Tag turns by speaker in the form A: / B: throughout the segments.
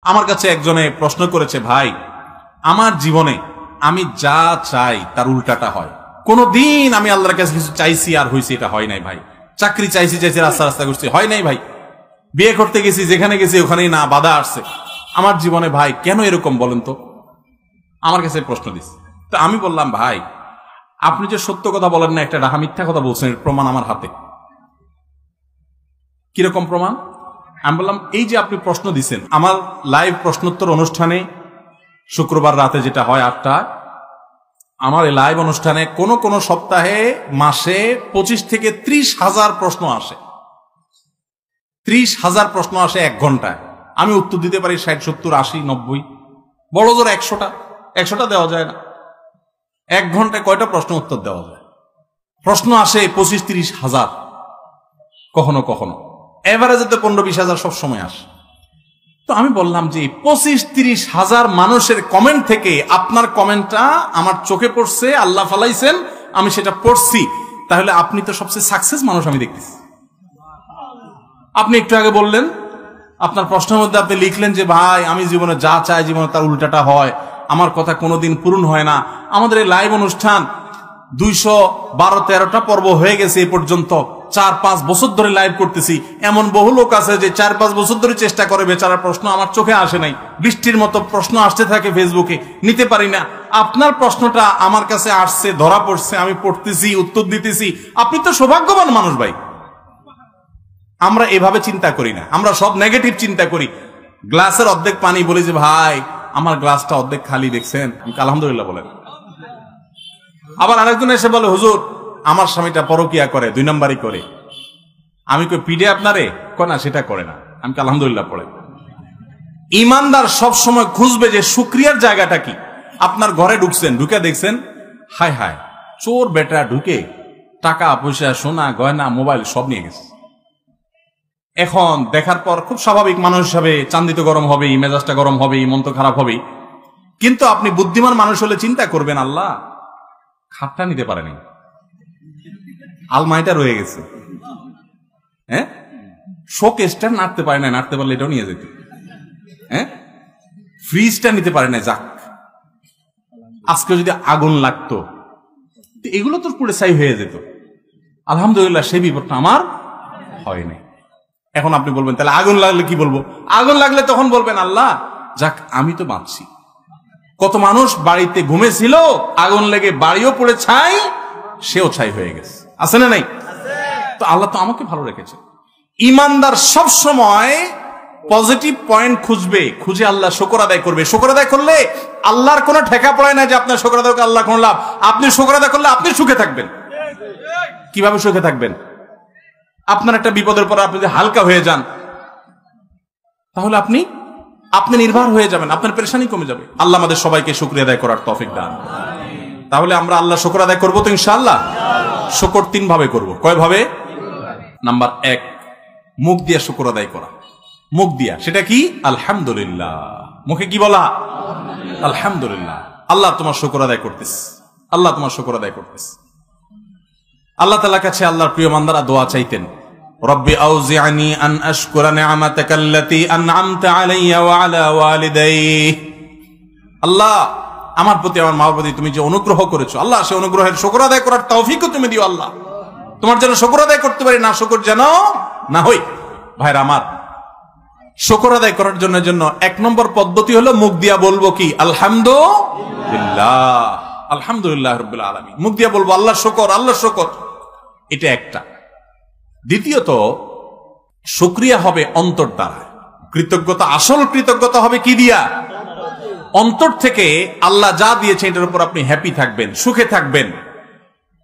A: আমার কাছে একজনে প্রশ্ন করেছে, ভাই আমার জীবনে আমি যা চাই তার উল্টাটা হয়। কোনদিন আমি আল্লাহর কাছে কিছু চাইছি আর হয়েছে এটা হয় নাই ভাই। চাকরি চাইছি রাস্তা রাস্তা করছি, হয় নাই ভাই। বিয়ে করতে গেছি, যেখানে গেছি ওখানেই না বাধা আসছে। আমার জীবনে ভাই কেন এরকম বলেন তো? আমার কাছে প্রশ্ন দিচ্ছে। তো আমি বললাম, ভাই আপনি যে সত্য কথা বলেন না, একটা ডাহা মিথ্যা কথা বলছেন, এর প্রমাণ আমার হাতে। কিরকম প্রমাণ? আমি বললাম, এই যে আপনি প্রশ্ন দিচ্ছেন আমার লাইভ প্রশ্নোত্তর অনুষ্ঠানে, শুক্রবার রাতে যেটা হয় 8টা, আমার এই লাইভ অনুষ্ঠানে কোন সপ্তাহে মাসে 25 থেকে 30,000 প্রশ্ন আসে। 30,000 প্রশ্ন আসে 1 ঘন্টায়। আমি উত্তর দিতে পারি 60, 70, 80, 90, বড় জোর 100টা দেওয়া যায় না। 1 ঘন্টায় কয়টা প্রশ্ন উত্তর দেওয়া যায়? প্রশ্ন আসে 25-30,000, কখনো কখনো এভারেজে তো 15-20,000 সবসময় আসে। তো আমি বললাম যে 25-30,000 মানুষের কমেন্ট থেকে আপনার কমেন্টটা আমার চোখে পড়ছে, আল্লাহ ফালাইছেন, আমি সেটা পড়ছি, তাহলে আপনি তো সবচেয়ে সাকসেস মানুষ আমি দেখতেছি। আপনি একটু আগে বললেন, আপনার প্রশ্নের মধ্যে আপনি লিখলেন যে ভাই আমি জীবনে যা চাই জীবনে তার উল্টাটা হয়, আমার কথা কোনোদিন পূরণ হয় না। আমাদের এই লাইভ অনুষ্ঠান 212-13টা পর্ব হয়ে গেছে এ পর্যন্ত। 4-5 বছর ধরে লাইভ করতেছি। এমন বহু লোক আছে যে 4-5 বছর ধরে চেষ্টা করে, বেচারার প্রশ্ন আমার চোখে আসে নাই। বৃষ্টির মতো প্রশ্ন আসতে থাকে ফেসবুকে, নিতে পারি না। আপনার প্রশ্নটা আমার কাছে আসছে, ধরা পড়ছে, আমি পড়তেছি, উত্তর দিতেছি। আপনি তো সৌভাগ্যবান মানুষ ভাই। আমরা এভাবে চিন্তা করি না, আমরা সব নেগেটিভ চিন্তা করি। গ্লাসের অর্ধেক পানি, বলি যে ভাই আমার গ্লাসটা অর্ধেক খালি, দেখছেন? আলহামদুলিল্লাহ বলেন। আবার আরেকজন এসে বলে, হুজুর আমার স্বামীটা পরকিয়া করে, 2 নম্বরই করে। আমি কই পিডে আপনারে? কয় না, সেটা করে না। আমি আলহামদুলিল্লাহ পড়ে। ইমানদার সব সময় খুঁজবে যে শুকরিয়ার জায়গাটা কি। আপনার ঘরে ঢুকছেন, ঢুকে দেখছেন হায় হায় চোর বেটা ঢুকে টাকা পয়সা, সোনা গয়না, মোবাইল সব নিয়ে গেছে। এখন দেখার পর খুব স্বাভাবিক মানুষ হিসাবে চান্দিতে গরম হবেই, মেজাজটা গরম হবেই, মন তো খারাপ হবেই। কিন্তু আপনি বুদ্ধিমান মানুষ হলে চিন্তা করবেন, আল্লাহ খাটটা নিতে পারেনি, আলমারিটা রয়ে গেছে, হ্যাঁ শোকেসটা নাড়তে পারে না, নাড়তে পারলে এটাও নিয়ে যেত, হ্যাঁ ফ্রিজটা নিতে পারে না, যাক আজকে যদি আগুন লাগতো এগুলো তো পুরো ছাই হয়ে যেত। আলহামদুলিল্লাহ সেই বিপদটা আমার হয় নাই। এখন আপনি বলবেন তাহলে আগুন লাগলে কি বলবো? আগুন লাগলে তখন বলবেন আল্লাহ যাক আমি তো বাঁচছি। কত মানুষ বাড়িতে ঘুমেছিল, আগুন লেগে বাড়িও পড়ে ছাই, সেও ছাই হয়ে গেছে, আছে না নাই? তো আল্লাহ তো আমাকে ভালো রেখেছে। ইমানদার সব সময় পজিটিভ পয়েন্ট খুঁজবে, খুঁজে আল্লাহ শুকর আদায় করবে। শুকর আদায় করলে আল্লাহর কোনো ঠেকা পড়ে না যে আপনার শুকর আদায় করলে আল্লাহ কোনো লাভ। আপনি শুকর আদায় করলে আপনি সুখে থাকবেন। কিভাবে সুখে থাকবেন? আপনার একটা বিপদের পর আপনি যদি হালকা হয়ে যান, তাহলে আপনি নির্ভর হয়ে যাবেন, আপনার পেরেশানি কমে যাবে। আল্লাহ আমাদের সবাইকে শুকরিয়া আদায় করার তৌফিক দান। তাহলে আমরা আল্লাহ শুকর আদায় করবো তো ইনশাআল্লাহ। শুকর 3 ভাবে করবো। কয় ভাবে? নাম্বার 1, মুখ দিয়া শুকর আদায় করা। মুখ দিয়া, সেটা কি? আলহামদুলিল্লাহ। মুখে কি বলা? আলহামদুলিল্লাহ। আল্লাহ তোমার শুকর আদায় করতেছ, আল্লাহ তোমার শুকর আদায় করতেছ। আল্লাহ তাআলার কাছে আল্লাহর প্রিয় বান্দারা দোয়া চাইতেন, রব্বি আউজিআনি আন আশকুরা নি'মাতাকা আল্লাতী আন'আমতা আলাইয়া ওয়া আলা ওয়ালিদাইহি। আল্লাহ আমার প্রতি, আমার মা প্রতি তুমি যে অনুগ্রহ করেছো, আল্লাহ সেই অনুগ্রহের শুকর আদায় করার তৌফিকও তুমি দিও। আল্লাহ তোমার যেন শুকর আদায় করতে পারি, না শুকর যেন না হই। ভাইরা আমার, শুকর আদায় করার জন্য 1 নম্বর পদ্ধতি হলো মুখ দিয়া বলবো কি? আলহামদুলিল্লাহ, আলহামদুলিল্লাহ রাব্বিল আলামিন। মুখ দিয়া বলবো আল্লাহ শুকর, আল্লাহ শুকর। এটা একটা। দ্বিতীয়ত, শুকরিয়া হবে অন্তর দ্বারা। কৃতজ্ঞতা, আসল কৃতজ্ঞতা হবে কি দিয়া? অন্তর থেকে। আল্লাহ যা দিয়েছে এটার উপর আপনি হ্যাপি থাকবেন, সুখে থাকবেন।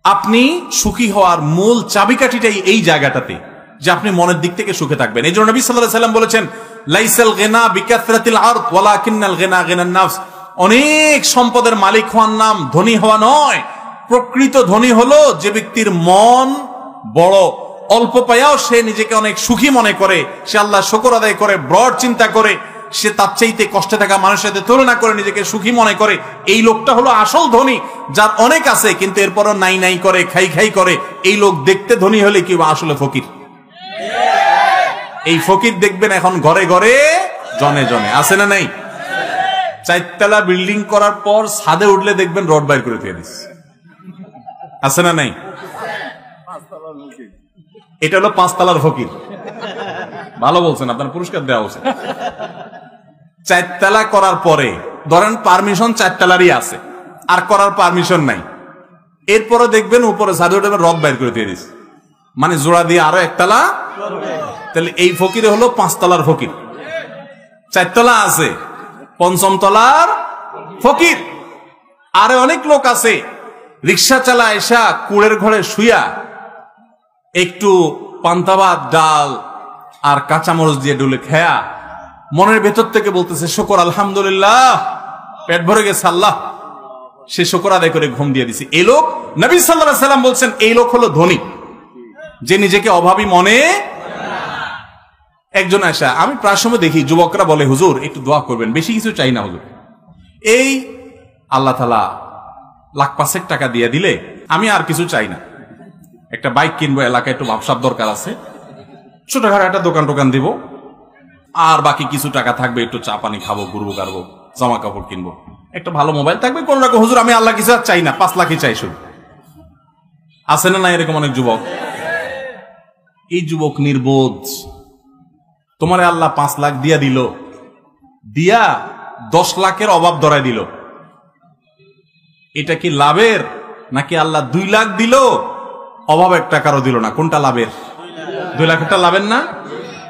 A: আপনি সুখী হওয়ার মূল চাবিকাঠিটাই এই জায়গাটাতে, যে আপনি মনের দিক থেকে সুখে থাকবেন। এই জন্য নবী সাল্লাল্লাহু আলাইহি ওয়াসাল্লাম বলেছেন, লাইসাল গিনা বিকাসরাতিল আরদ ওয়ালাকিন্নাল গিনা গিনান নাফস। অনেক সম্পদের মালিক হওয়ার নাম ধনী হওয়া নয়। প্রকৃত ধনী হলো যে ব্যক্তির মন বড়, অল্প পায়াও সে নিজেকে অনেক সুখী মনে করে, সে আল্লাহ শুকর আদায় করে, ব্রড চিন্তা করে, সে তার চাইতে কষ্টে থাকা মানুষের সাথে তুলনা করে নিজেকে সুখী মনে করে। এই লোকটা হলো আসল ধনী। যার অনেক আছে কিন্তু এরপরও নাই নাই করে, খাই খাই করে, এই লোক দেখতে ধনী হলে কি আসলে ফকির। এই ফকির দেখবেন এখন ঘরে ঘরে জনে জনে আছে না নাই? 4 তলা বিল্ডিং করার পর ছাদে উঠলে দেখবেন রড বাইর করে দিয়ে দিচ্ছে, আছে না নাই? এটা হলো 5 তলার ফকির। ভালো বলছেন, আপনার পুরস্কার দেওয়া উচিত। 4 তলা করার পরে ধরেন পারমিশন 4 তলারই আছে, আর করার পারমিশন নাই, এরপরে দেখবেন উপরে ছাদে উঠে রড বাইর করে দিয়ে দিচ্ছে, মানে জোড়া দিয়ে আরো 1 তলা। তাহলে এই ফকির হলো 5 তলার ফকির। 4 তলা আছে, 5ম তলার ফকির। আরে অনেক লোক আছে রিক্সা চালা এসা কুড়ের ঘরে শুয়া একটু পান্তা ভাত, ডাল আর কাঁচামরিচ দিয়ে ডুলে খেয়া মনের ভেতর থেকে বলতেছে শুকর আলহামদুলিল্লাহ, পেট ভরে গেছে আল্লাহ, সে শুকর আদায় করে ঘুম দিয়ে দিছে। এই লোক, নবী সাল্লাল্লাহু আলাইহি সাল্লাম বলছেন, এই লোক হলো ধনী, যে নিজেকে অভাবী মনে। একজন আসা, আমি প্রায় সময় দেখি যুবকরা বলে হুজুর একটু দোয়া করবেন, বেশি কিছু চাই না হুজুর, এই আল্লাহ তাআলা লাখ 5 টাকা দিয়ে দিলে আমি আর কিছু চাই না, একটা বাইক কিনবো, এলাকায় একটু ব্যবসার দরকার আছে, ছোটখাটো একটা দোকান দিব, আর বাকি কিছু টাকা থাকবে একটু চা পানি খাবো, ঘুরবো গাড়বো, জামা কাপড় কিনবো, একটা ভালো মোবাইল থাকবে, কোন রকম হুজুর আমি আল্লাহ কিছু আর চাই না, 5 লাখই চাই শুধু। আছে না না এরকম অনেক যুবক? এই যুবক নির্বোধ। তোমারে আল্লাহ 5 লাখ দিয়া দিল, দিয়া 10 লাখের অভাব ধরাই দিল, এটা কি লাভের নাকি আল্লাহ 2 লাখ দিল অভাব 1 টাকারও দিল না? কোনটা লাভের? 2 লাখটা লাভের না?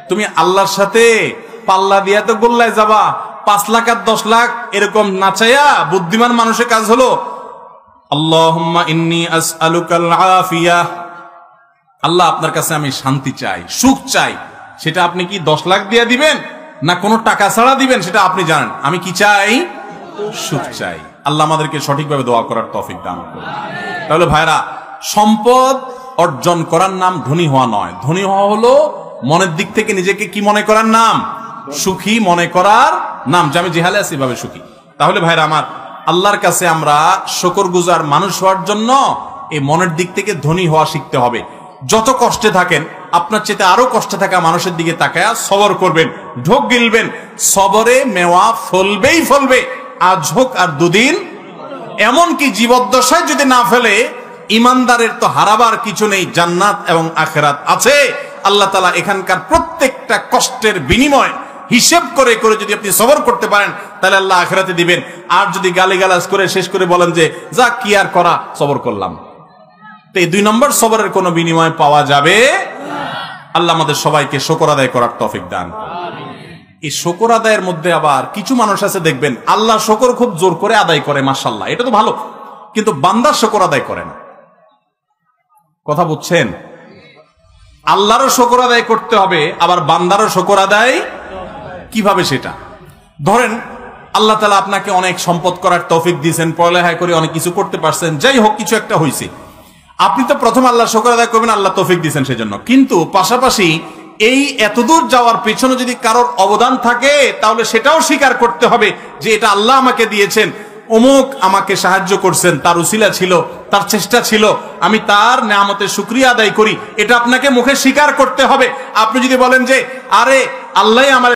A: তুমি আল্লাহর সাথে পাল্লা দিয়া তো গোল্লায় যাবা, 5 লাখ আর 10 লাখ এরকম নাচাইয়া বুদ্ধিমান মানুষের কাজ হলো আল্লাহুম্মা ইন্নী আসআলুকাল আফিয়াহ, আল্লাহ আপনার কাছে আমি শান্তি চাই, সুখ চাই। সেটা আপনি কি 10 লাখ দিয়ে দিবেন না কোনো টাকা ছাড়া দিবেন সেটা আপনি জানেন। আমি কি চাই? সুখ চাই। আল্লাহ আমাদেরকে সঠিকভাবে দোয়া করার তৌফিক দান করুন। তাহলে ভাইরা, সম্পদ অর্জন করার নাম ধনী হওয়া নয়। ধনী হওয়া হলো মনের দিক থেকে নিজেকে কি মনে করার নাম? সুখী মনে করার নাম, যে আমি যেহালে আছি এভাবে সুখী। তাহলে ভাইরা আমার, আল্লাহর কাছে আমরা শুকরগুজার মানুষ হওয়ার জন্য এই মনের দিক থেকে ধনী হওয়া শিখতে হবে। যত কষ্টে থাকেন, আপনার চেয়ে আরো কষ্টে থাকা মানুষের দিকে তাকায়া সবর করবেন, ঢোক গিলবেন। সবরে মেওয়া ফলবেই ফলবে, আজ হোক আর দুদিন। এমনকি জীবদ্দশায় যদি না ফেলে, ইমানদারের তো হারাবার কিছু নেই, জান্নাত এবং আখিরাত আছে। আল্লাহ তাআলা এখানকার প্রত্যেকটা কষ্টের বিনিময় হিসেব করে করে যদি আপনি সবর করতে পারেন, তাহলে আল্লাহ আখিরাতে দিবেন। আর যদি গালিগালাজ করে শেষ করে বলেন যে যা কি আর করা, সবর করলাম, তো এই 2 নম্বর সবরের কোনো বিনিময় পাওয়া যাবে না। আল্লাহ আমাদের সবাইকে শুকর আদায় করার তৌফিক দান করুন। এই শুকর আদায়ের মধ্যে আবার কিছু মানুষ আছে দেখবেন আল্লাহ শুকর খুব জোর করে আদায় করে, মাশাআল্লাহ, এটা তো ভালো, কিন্তু বান্দার শুকর আদায় করে না। কথা বুঝছেন? আল্লাহরও শুকর আদায় করতে হবে, আবার বান্দারও শুকর আদায় কিভাবে সেটা? ধরেন আল্লাহ তাআলা আপনাকে অনেক সম্পদ করার তৌফিক দিয়েছেন, পড়ালেখা করে অনেক কিছু করতে পারছেন, যাই হোক কিছু একটা হয়েছে, আপনি তো প্রথম আল্লাহ শুকর আদায় করবেন, আল্লাহ তৌফিক দিয়েছেন সেজন্য। কিন্তু পাশাপাশি এই এতদূর যাওয়ার পেছনে যদি কারোর অবদান থাকে, তাহলে সেটাও স্বীকার করতে হবে যে এটা আল্লাহ আমাকে দিয়েছেন, অমুক আমাকে সাহায্য করছেন, তার উসিলা ছিল, তার চেষ্টা ছিল, আমি তার নেয়ামতের শুকরিয়া আদায় করি, এটা আপনাকে মুখে স্বীকার করতে হবে। আপনি যদি বলেন যে আরে আল্লাহ আমার